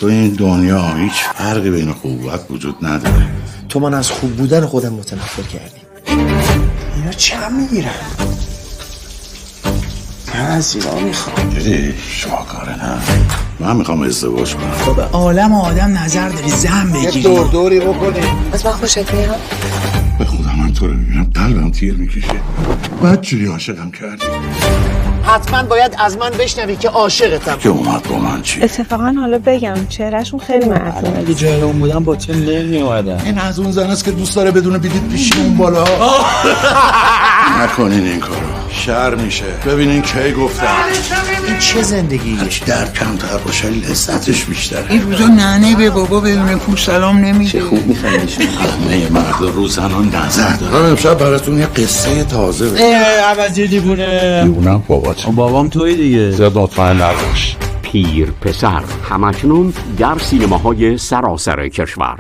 تو این دنیا هیچ فرقی بین خوب و بد وجود نداره. تو من از خوب بودن خودم متنفر کردی. اینا چم میگیرن؟ من از اینا میخوام. دیدی شاکاره نه؟ من میخوام ازدواج کنم. تو به عالم آدم نظر داری، زن بگیری، دور دوری بکنی. از من خوشت میاد؟ به خودم من تو رو میبینم قلبم تیر میکشه. باید جوری عاشقم کردی حتما باید از من بشنوی که عاشقتم. که اومد با من چی؟ اتفاقا حالا بگم چهرهشون خیلی معطوفه. اگه جای اون بودم با تو نمیومدم. این از اون زن است که دوست داره بدون بیدید پیشی اون بالا. نکنین این کارو، شر میشه. ببینین کی گفتم این چه زندگی؟ هرچی درد کمتر باشه لذتش بیشتره. این روزا ننه به بابا بدون پول سلام نمیده. چه خوب میخندیشون. همه مرد رو زنان نظر دارم. امشب براتون یه قصه تازه بگم. عوضی دیوونه. دیوونم بابات. بابام توی دیگه. زیاد مطمئن نباش. پیر پسر همکنون در سینماهای سراسر کشور.